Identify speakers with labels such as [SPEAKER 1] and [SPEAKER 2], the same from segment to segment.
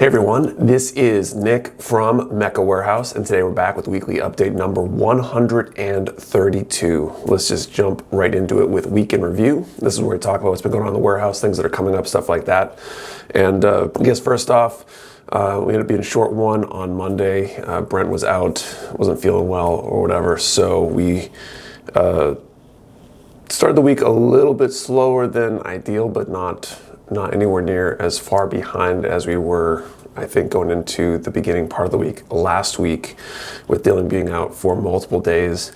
[SPEAKER 1] Hey everyone, this is Nick from Mecca Warehouse, and today we're back with weekly update number 132. Let's just jump right into it with week in review. This is where we talk about what's been going on in the warehouse, things that are coming up, stuff like that. And I guess first off, we ended up being a short one on Monday. Brent was out, wasn't feeling well or whatever, so we started the week a little bit slower than ideal, but not anywhere near as far behind as we were, I think, going into the beginning part of the week last week, with Dylan being out for multiple days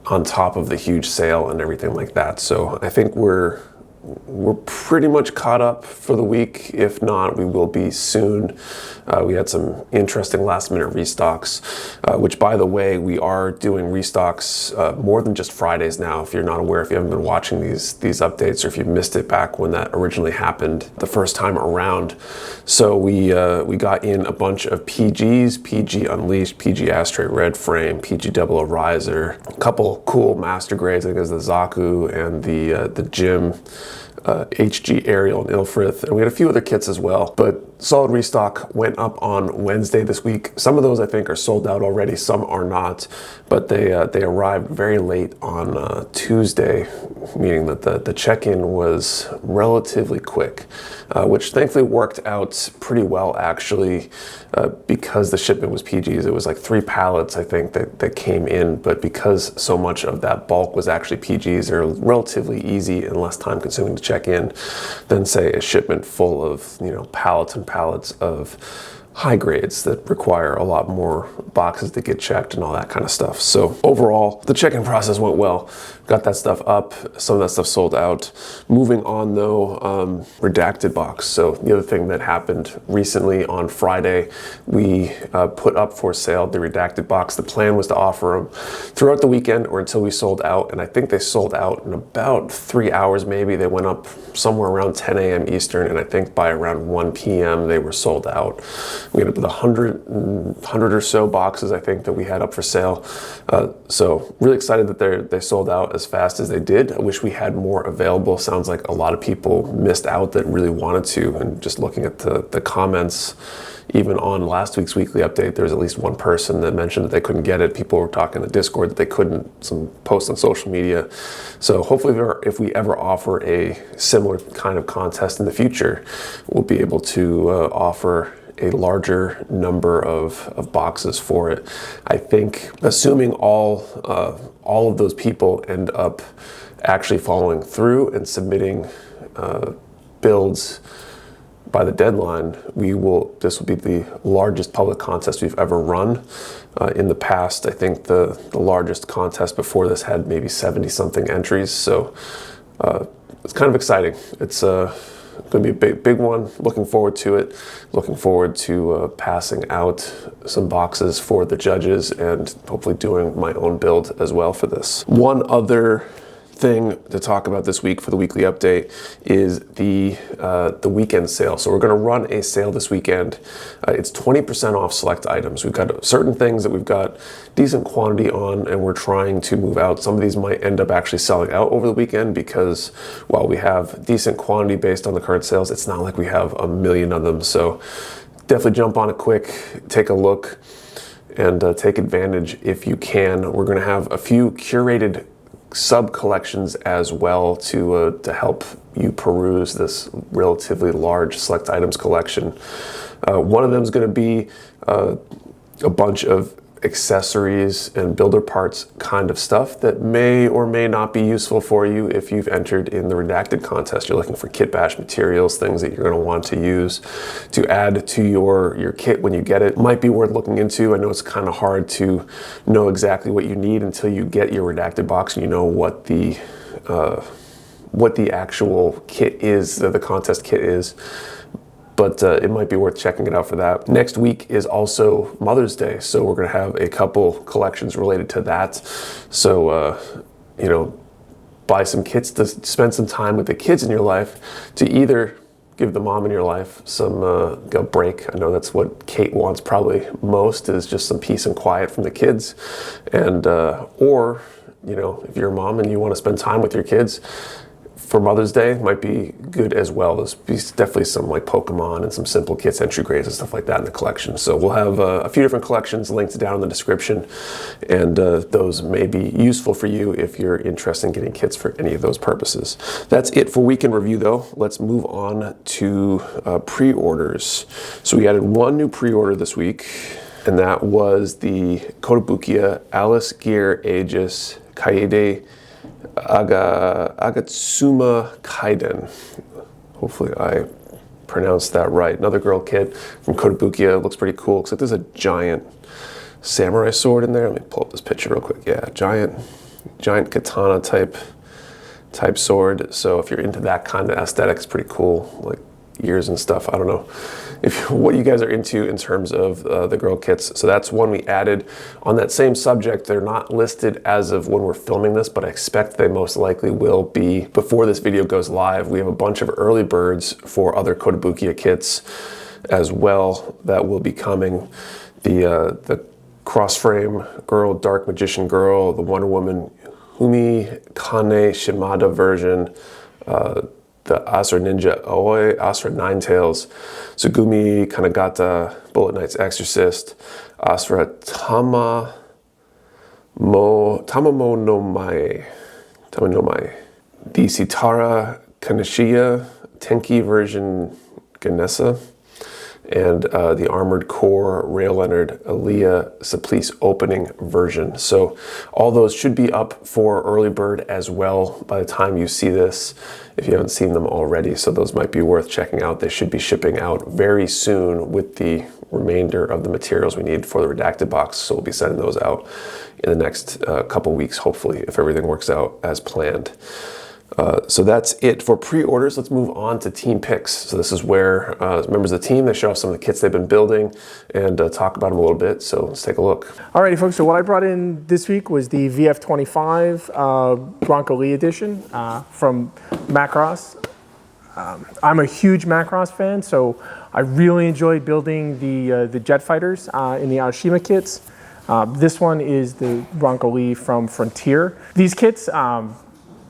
[SPEAKER 1] on top of the huge sale and everything like that. So I think we're pretty much caught up for the week. If not, we will be soon. We had some interesting last minute restocks, which, by the way, we are doing restocks more than just Fridays now. If you're not aware, if you haven't been watching these updates, or if you missed it back when that originally happened the first time around. So we got in a bunch of PGs, PG Unleashed, PG Ashtray Red Frame, PG Double O Riser, a couple cool master grades. I think there's the Zaku and the Jim, HG Ariel and Ilfrith, and we had a few other kits as well. But solid restock went up on Wednesday this week. Some of those I think are sold out already, some are not, but they arrived very late on Tuesday, meaning that the check-in was relatively quick, which thankfully worked out pretty well actually, because the shipment was PGs. It was like 3 pallets I think that came in, but because so much of that bulk was actually PGs, they're relatively easy and less time consuming to check in than, say, a shipment full of, pallets and pallets of high grades that require a lot more boxes to get checked and all that kind of stuff. So overall, the check-in process went well. Got that stuff up, some of that stuff sold out. Moving on though, Redacted Box. So the other thing that happened recently on Friday, we put up for sale the Redacted Box. The plan was to offer them throughout the weekend or until we sold out, and I think they sold out in about 3 hours maybe. They went up somewhere around 10 a.m. Eastern, and I think by around 1 p.m. they were sold out. We ended up with 100 or so boxes, I think, that we had up for sale. So really excited that they sold out as fast as they did. I wish we had more available. Sounds like a lot of people missed out that really wanted to. And just looking at the comments, even on last week's weekly update, there was at least one person that mentioned that they couldn't get it. People were talking in the Discord that they couldn't, some posts on social media. So hopefully if we ever offer a similar kind of contest in the future, we'll be able to offer a larger number of boxes for it. I think, assuming all of those people end up actually following through and submitting builds by the deadline, this will be the largest public contest we've ever run. In the past, I think the largest contest before this had maybe 70 something entries. So it's kind of exciting. It's going to be a big one. Looking forward to it. Looking forward to passing out some boxes for the judges and hopefully doing my own build as well for this. One other thing to talk about this week for the weekly update is the weekend sale. So we're going to run a sale this weekend. It's 20% off select items. We've got certain things that we've got decent quantity on, and we're trying to move out. Some of these might end up actually selling out over the weekend because while we have decent quantity based on the current sales, it's not like we have a million of them. So definitely jump on it quick, take a look, and take advantage if you can. We're going to have a few curated sub collections as well to help you peruse this relatively large select items collection. One of them is going to be a bunch of accessories and builder parts kind of stuff that may or may not be useful for you if you've entered in the Redacted contest. You're looking for kit bash materials, things that you're going to want to use to add to your kit when you get it. Might be worth looking into. I know it's kind of hard to know exactly what you need until you get your Redacted box and you know what the actual kit is, the contest kit is. But it might be worth checking it out for that. Next week is also Mother's Day, so we're going to have a couple collections related to that. So, buy some kits to spend some time with the kids in your life, to either give the mom in your life some a break. I know that's what Kate wants probably most, is just some peace and quiet from the kids. And or, if you're a mom and you want to spend time with your kids, for Mother's Day might be good as well. There's definitely some like Pokemon and some simple kits, entry grades and stuff like that in the collection. So we'll have a few different collections linked down in the description, and those may be useful for you if you're interested in getting kits for any of those purposes. That's it for weekend review though. Let's move on to pre-orders. So we added one new pre-order this week, and that was the Kotobukiya Alice Gear Aegis Kaede Agatsuma Kaiden. Hopefully I pronounced that right. Another girl kit from Kotobukiya. Looks pretty cool. Looks like there's a giant samurai sword in there. Let me pull up this picture real quick. Yeah, giant katana type sword. So if you're into that kind of aesthetic, it's pretty cool. Like ears and stuff. I don't know what you guys are into in terms of the girl kits. So that's one we added. On that same subject, they're not listed as of when we're filming this, but I expect they most likely will be before this video goes live. We have a bunch of early birds for other Kotobukiya kits as well that will be coming. The cross frame girl, Dark Magician girl, the Wonder Woman Humi Kane Shimada version, the Asura Ninja Aoi, Asura Ninetales, Tsugumi Kanagata, Bullet Knight's Exorcist, Asura Tamamo no Mae, the Sitara Kanishiya Tenki version Ganesa, and the Armored Core Rail Leonard Aliyah Supplice opening version. So all those should be up for early bird as well by the time you see this, if you haven't seen them already. So those might be worth checking out. They should be shipping out very soon with the remainder of the materials we need for the Redacted Box. So we'll be sending those out in the next couple weeks, hopefully, if everything works out as planned. So that's it for pre-orders. Let's move on to team picks. So this is where members of the team, they show off some of the kits they've been building and talk about them a little bit. So let's take a look.
[SPEAKER 2] Alrighty folks, so what I brought in this week was the VF25 Bronco Lee edition from Macross. I'm a huge Macross fan, so I really enjoyed building the jet fighters in the Aoshima kits. This one is the Bronco Lee from Frontier. These kits,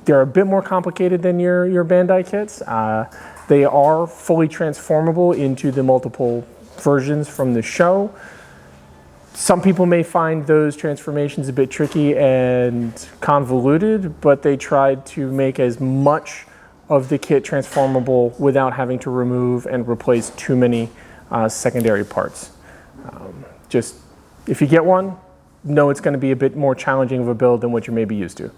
[SPEAKER 2] they're a bit more complicated than your Bandai kits. They are fully transformable into the multiple versions from the show. Some people may find those transformations a bit tricky and convoluted, but they tried to make as much of the kit transformable without having to remove and replace too many secondary parts. Just, if you get one, know it's going to be a bit more challenging of a build than what you're maybe used to.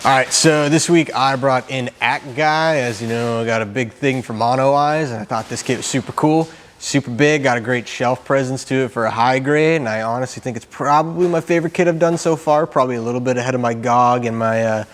[SPEAKER 3] All right, so this week I brought in Act Guy. As you know, I got a big thing for mono eyes, and I thought this kit was super cool, super big, got a great shelf presence to it for a high grade, and I honestly think it's probably my favorite kit I've done so far, probably a little bit ahead of my GOG and my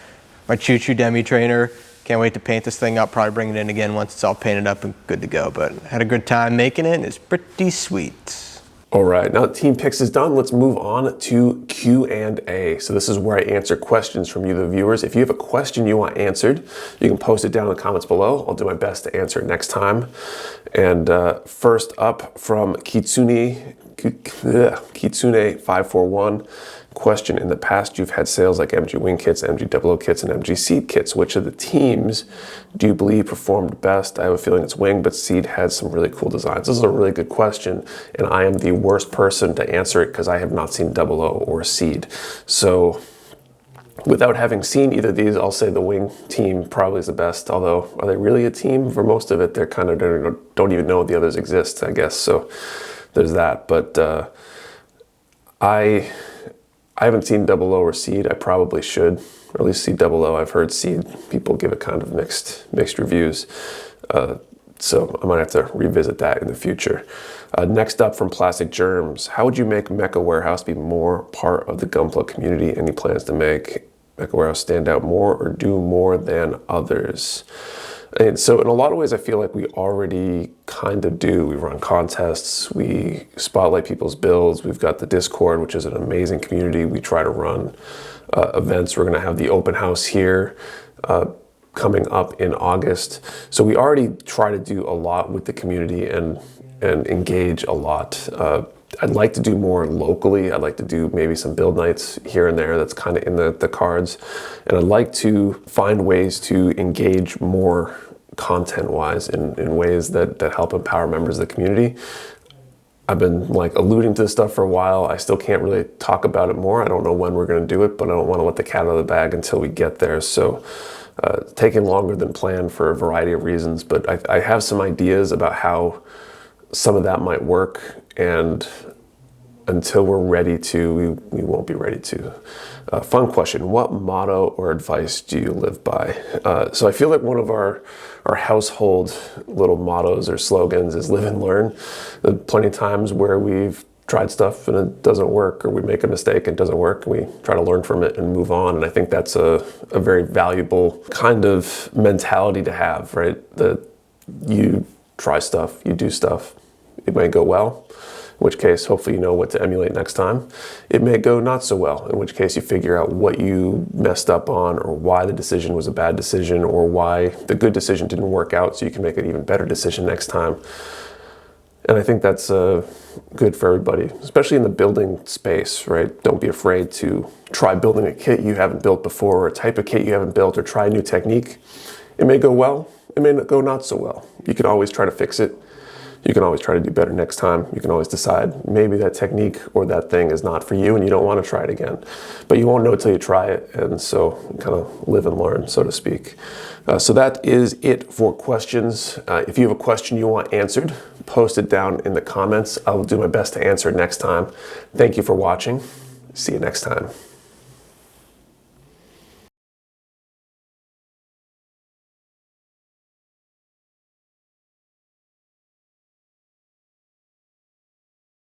[SPEAKER 3] Choo Choo Demi Trainer. Can't wait to paint this thing up, probably bring it in again once it's all painted up and good to go, but had a good time making it, and it's pretty sweet.
[SPEAKER 1] All right, now that team picks is done, let's move on to Q&A. So this is where I answer questions from you, the viewers. If you have a question you want answered, you can post it down in the comments below. I'll do my best to answer it next time. And first up from Kitsune541. Question: in the past, you've had sales like MG Wing kits, MG 00 kits, and MG Seed kits. Which of the teams do you believe performed best? I have a feeling it's Wing, but Seed had some really cool designs. This is a really good question, and I am the worst person to answer it because I have not seen 00 or Seed. So without having seen either of these, I'll say the Wing team probably is the best. Although, are they really a team? For most of it, they're kind of don't even know the others exist, I guess. So there's that. But I haven't seen 00 or Seed. I probably should, or at least see 00. I've heard Seed people give it kind of mixed reviews. So I might have to revisit that in the future. Next up from Plastic Germs, how would you make Mecha Warehouse be more part of the Gunpla community? Any plans to make Mecha Warehouse stand out more or do more than others? And so in a lot of ways, I feel like we already kind of do. We run contests, we spotlight people's builds, we've got the Discord, which is an amazing community. We try to run events. We're gonna have the open house here coming up in August. So we already try to do a lot with the community and engage a lot. I'd like to do more locally. I'd like to do maybe some build nights here and there. That's kind of in the cards. And I'd like to find ways to engage more content-wise in ways that help empower members of the community. I've been like alluding to this stuff for a while. I still can't really talk about it more. I don't know when we're going to do it, but I don't want to let the cat out of the bag until we get there. So it's taking longer than planned for a variety of reasons, but I have some ideas about how some of that might work, and until we're ready to, we won't be ready to. Fun question, what motto or advice do you live by? So I feel like one of our household little mottos or slogans is live and learn. There are plenty of times where we've tried stuff and it doesn't work, or we make a mistake and it doesn't work, and we try to learn from it and move on. And I think that's a very valuable kind of mentality to have, right? That you try stuff, you do stuff, it may go well, in which case hopefully you know what to emulate next time. It may go not so well, in which case you figure out what you messed up on, or why the decision was a bad decision, or why the good decision didn't work out, so you can make an even better decision next time. And I think that's good for everybody, especially in the building space, right? Don't be afraid to try building a kit you haven't built before, or a type of kit you haven't built, or try a new technique. It may go well, it may go not so well. You can always try to fix it. You can always try to do better next time. You can always decide maybe that technique or that thing is not for you and you don't want to try it again. But you won't know till you try it, and so kind of live and learn, so to speak. So that is it for questions. If you have a question you want answered, post it down in the comments. I will do my best to answer it next time. Thank you for watching. See you next time.